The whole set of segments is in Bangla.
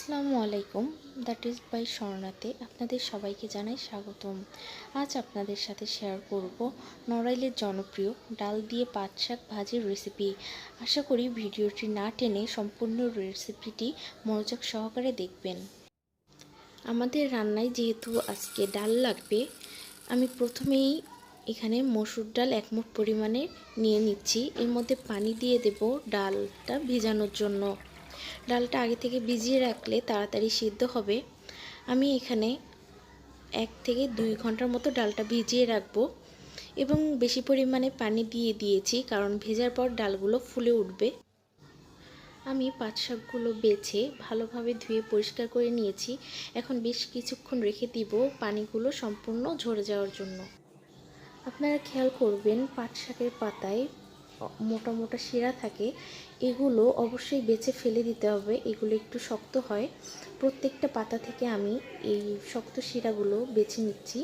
আসসালামু আলাইকুম, দ্যাট ইজ বাই স্বর্ণাতে আপনাদের সবাইকে জানাই স্বাগতম। আজ আপনাদের সাথে শেয়ার করব নড়াইলের জনপ্রিয় ডাল দিয়ে পাট শাক ভাজির রেসিপি। আশা করি ভিডিওটি না টেনে সম্পূর্ণ রেসিপিটি মনোযোগ সহকারে দেখবেন। আমাদের রান্নায় যেহেতু আজকে ডাল লাগবে, আমি প্রথমেই এখানে মসুর ডাল 1 মুঠ পরিমাণে নিয়ে নিচ্ছি। এর মধ্যে পানি দিয়ে দেব ডালটা ভেজানোর জন্য। ডালটা আগে থেকে ভিজিয়ে রাখলে তাড়াতাড়ি সিদ্ধ হবে। আমি এখানে 1 থেকে 2 ঘন্টার মতো ডালটা ভিজিয়ে রাখবো এবং বেশি পরিমাণে পানি দিয়ে দিয়েছি, কারণ ভেজার পর ডালগুলো ফুলে উঠবে। আমি পাট শাকগুলো বেছে ভালোভাবে ধুয়ে পরিষ্কার করে নিয়েছি। এখন বেশ কিছুক্ষণ রেখে দিব পানিগুলো সম্পূর্ণ ঝরে যাওয়ার জন্য। আপনারা খেয়াল করবেন পাট শাকের পাতায় মোটা মোটা শিরা থাকে, এগুলো অবশ্যই বেছে ফেলে দিতে হবে। এগুলো একটু শক্ত হয়। প্রত্যেকটা পাতা থেকে আমি এই শক্ত শিরাগুলো বেছে নিচ্ছি।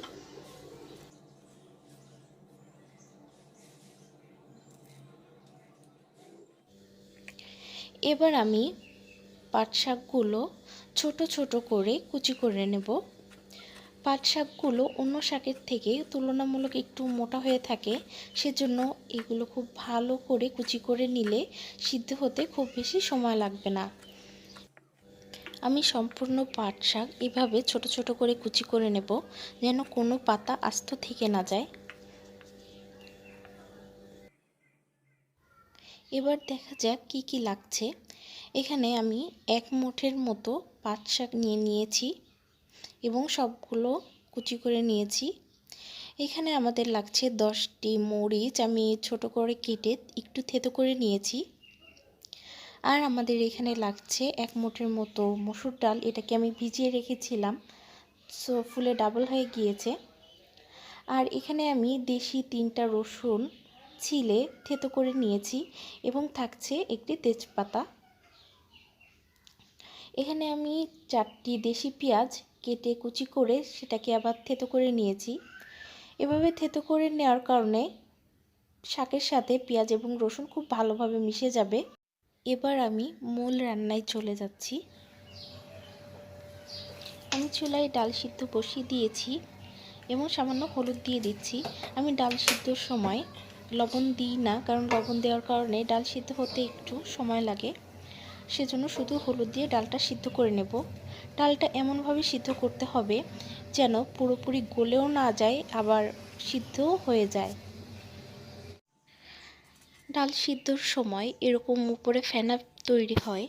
এবার আমি পাট শাকগুলো ছোট ছোট করে কুচি করে নেব। পাট শাকগুলো অন্য শাকের থেকে তুলনামূলক একটু মোটা হয়ে থাকে, সেজন্য এগুলো খুব ভালো করে কুচি করে নিলে সিদ্ধ হতে খুব বেশি সময় লাগবে না। আমি সম্পূর্ণ পাট শাক এভাবে ছোট ছোট করে কুচি করে নেব, যেন কোনো পাতা আস্ত থেকে না যায়। এবার দেখা যাক কি কি লাগছে। এখানে আমি 1 মুঠের মতো পাট শাক নিয়েছি এবং সবগুলো কুচি করে নিয়েছি। এখানে আমাদের লাগছে 10টি মরিচ, আমি ছোট করে কেটে একটু থেতো করে নিয়েছি। আর আমাদের এখানে লাগছে 1 মুঠের মতো মসুর ডাল, এটাকে আমি ভিজিয়ে রেখেছিলাম, সো ফুলে ডাবল হয়ে গিয়েছে। আর এখানে আমি দেশি 3টা রসুন ছিলে থেতো করে নিয়েছি এবং থাকছে একটি তেজপাতা। এখানে আমি 4টি দেশি পেঁয়াজ কেটে কুচি করে সেটাকে আবার থেতো করে নিয়েছি। এভাবে থেতো করে নেওয়ার কারণে শাকের সাথে পেঁয়াজ এবং রসুন খুব ভালোভাবে মিশে যাবে। এবার আমি মূল রান্নায় চলে যাচ্ছি। আমি চুলায় ডাল সিদ্ধ বসিয়ে দিয়েছি এবং সামান্য হলুদ দিয়ে দিচ্ছি। আমি ডাল সিদ্ধর সময় লবণ দিই না, কারণ লবণ দেওয়ার কারণে ডাল সিদ্ধ হতে একটু সময় লাগে, সেজন্য শুধু হলুদ দিয়ে ডালটা সিদ্ধ করে নেব। ডালটা এমনভাবে সিদ্ধ করতে হবে যেন পুরোপুরি গলেও না যায়, আবার সিদ্ধও হয়ে যায়। ডাল সিদ্ধর সময় এরকম উপরে ফেনা তৈরি হয়,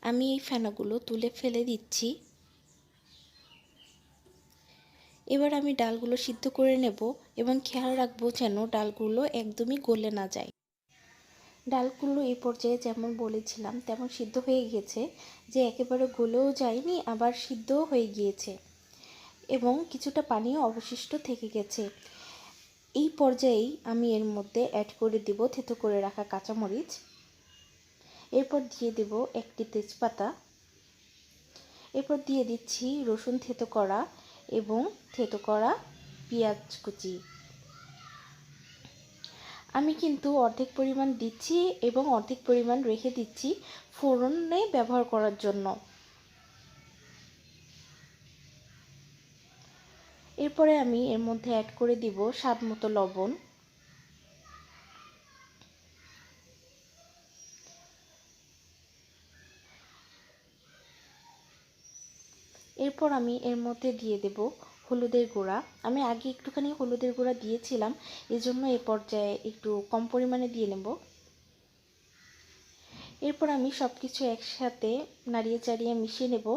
আমি এই ফেনাগুলো তুলে ফেলে দিচ্ছি। এবার আমি ডালগুলো সিদ্ধ করে নেব এবং খেয়াল রাখবো যেন ডালগুলো একদমই গলে না যায়। ডালগুলো এই পর্যায়ে যেমন বলেছিলাম তেমন সিদ্ধ হয়ে গেছে, যে একেবারে গলেও যায়নি আবার সিদ্ধও হয়ে গিয়েছে এবং কিছুটা পানিও অবশিষ্ট থেকে গেছে। এই পর্যায়েই আমি এর মধ্যে অ্যাড করে দেব থেতো করে রাখা কাঁচামরিচ। এরপর দিয়ে দেব একটি তেজপাতা। এরপর দিয়ে দিচ্ছি রসুন থেতো করা এবং থেতো করা পেঁয়াজ কুচি। আমি কিন্তু অর্ধেক পরিমাণ দিচ্ছি এবং অর্ধেক পরিমাণ রেখে দিচ্ছি ফোড়নে ব্যবহার করার জন্য। এরপরে আমি এর মধ্যে অ্যাড করে দিব স্বাদ মতো লবণ। এরপর আমি এর মধ্যে দিয়ে দেব হলুদের গুঁড়া। আমি আগে একটুখানি হলুদের গুঁড়া দিয়েছিলাম, এজন্য এই পর্যায়ে একটু কম পরিমাণে দিয়ে নেব। এরপর আমি সব কিছু একসাথে নাড়িয়ে চাড়িয়ে মিশিয়ে নেব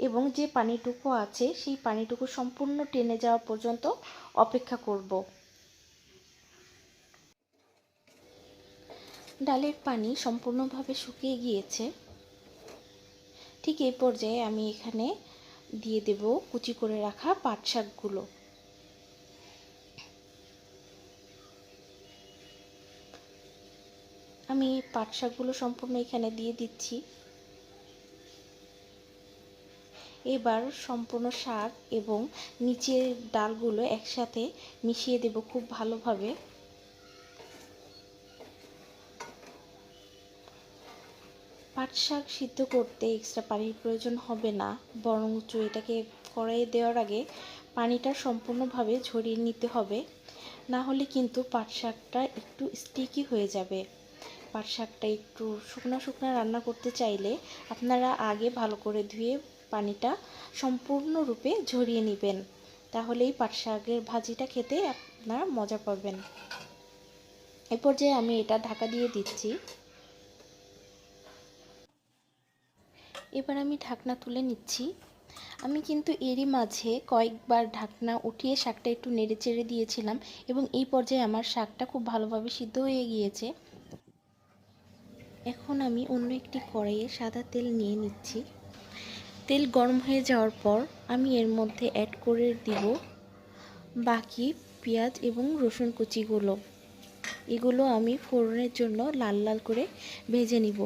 এবং যে পানিটুকু আছে সেই পানিটুকু সম্পূর্ণ টেনে যাওয়া পর্যন্ত অপেক্ষা করব। ডালের পানি সম্পূর্ণভাবে শুকিয়ে গিয়েছে। ঠিক এই পর্যায়ে আমি এখানে দিয়ে দেব কুচি করে রাখা পাট শাকগুলো। আমি পাট শাকগুলো সম্পূর্ণ এখানে দিয়ে দিচ্ছি। এবার সম্পূর্ণ শাক এবং নিচের ডালগুলো একসাথে মিশিয়ে দেব খুব ভালোভাবে। পাট পাট শাক সিদ্ধ করতে এক্সট্রা পানির প্রয়োজন হবে না, বরঞ্চ এটাকে কড়াইয়ে দেওয়ার আগে পানিটা সম্পূর্ণভাবে ঝরিয়ে নিতে হবে, না হলে কিন্তু পাট শাকটা একটু স্টিকি হয়ে যাবে। পাট শাকটা একটু শুকনো শুকনো রান্না করতে চাইলে আপনারা আগে ভালো করে ধুয়ে পানিটা সম্পূর্ণরূপে ঝরিয়ে নেবেন, তাহলেই পাট শাকের ভাজিটা খেতে আপনারা মজা পাবেন। এ পর্যায়ে আমি এটা ঢাকা দিয়ে দিচ্ছি। এবার আমি ঢাকনা তুলে নিচ্ছি। আমি কিন্তু এরই মাঝে কয়েকবার ঢাকনা উঠিয়ে শাকটা একটু নেড়ে চেড়ে দিয়েছিলাম এবং এই পর্যায়ে আমার শাকটা খুব ভালোভাবে সিদ্ধ হয়ে গিয়েছে। এখন আমি অন্য একটি কড়াইয়ে সাদা তেল নিয়ে নিচ্ছি। তেল গরম হয়ে যাওয়ার পর আমি এর মধ্যে অ্যাড করে দিব বাকি পেঁয়াজ এবং রসুন কুচিগুলো। এগুলো আমি ফোড়নের জন্য লাল লাল করে ভেজে নিব।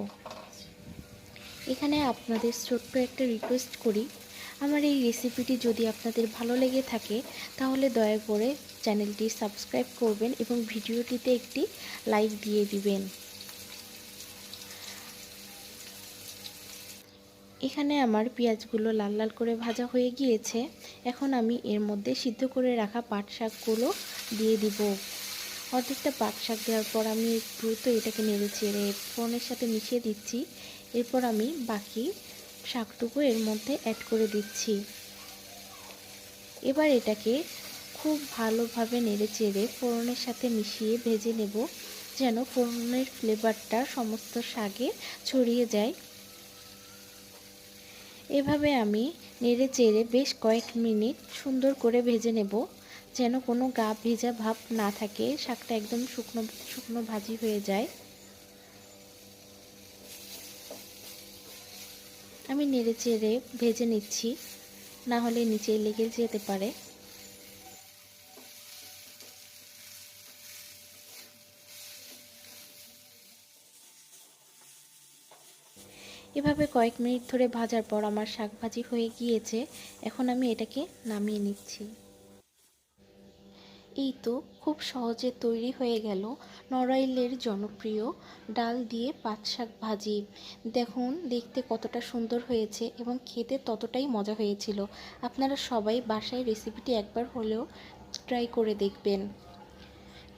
এখানে আপনাদের ছোট্ট একটা রিকোয়েস্ট করি, আমার এই রেসিপিটি যদি আপনাদের ভালো লেগে থাকে তাহলে দয়া করে চ্যানেলটি সাবস্ক্রাইব করবেন এবং ভিডিওটিতে একটি লাইক দিয়ে দিবেন। এখানে আমার পেঁয়াজগুলো লাল লাল করে ভাজা হয়ে গিয়েছে। এখন আমি এর মধ্যে সিদ্ধ করে রাখা পাট শাকগুলো দিয়ে দিব। অর্ধেকটা পাট শাক দেওয়ার পর আমি দ্রুত এটাকে নেড়ে চেড়ে ফোড়নের সাথে মিশিয়ে দিচ্ছি। এরপর আমি বাকি শাকটুকু এর মধ্যে অ্যাড করে দিচ্ছি। এবার এটাকে খুব ভালোভাবে নেড়ে চেড়ে ফোড়নের সাথে মিশিয়ে ভেজে নেব, যেন ফোড়নের ফ্লেভারটা সমস্ত শাকে ছড়িয়ে যায়। এভাবে আমি নেড়ে চেড়ে বেশ কয়েক মিনিট সুন্দর করে ভেজে নেব, যেন কোনো গা ভেজা ভাব না থাকে, শাকটা একদম শুকনো শুকনো ভাজি হয়ে যায়। আমি নেড়ে চেড়ে ভেজে নিচ্ছি, না হলে নিচে লেগে যেতে পারে। এভাবে কয়েক মিনিট ধরে ভাজার পর আমার শাক ভাজি হয়ে গিয়েছে। এখন আমি এটাকে নামিয়ে নিচ্ছি। এই তো খুব সহজে তৈরি হয়ে গেল নড়াইলের জনপ্রিয় ডাল দিয়ে পাট শাক ভাজি। দেখুন দেখতে কতটা সুন্দর হয়েছে এবং খেতে ততটাই মজা হয়েছিল। আপনারা সবাই বাসায় রেসিপিটি একবার হলেও ট্রাই করে দেখবেন।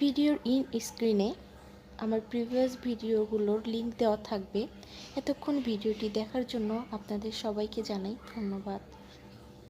ভিডিওর স্ক্রিনে আমার প্রিভিয়াস ভিডিওগুলোর লিংক দেওয়া থাকবে। এতক্ষণ ভিডিওটি দেখার জন্য আপনাদের সবাইকে জানাই ধন্যবাদ।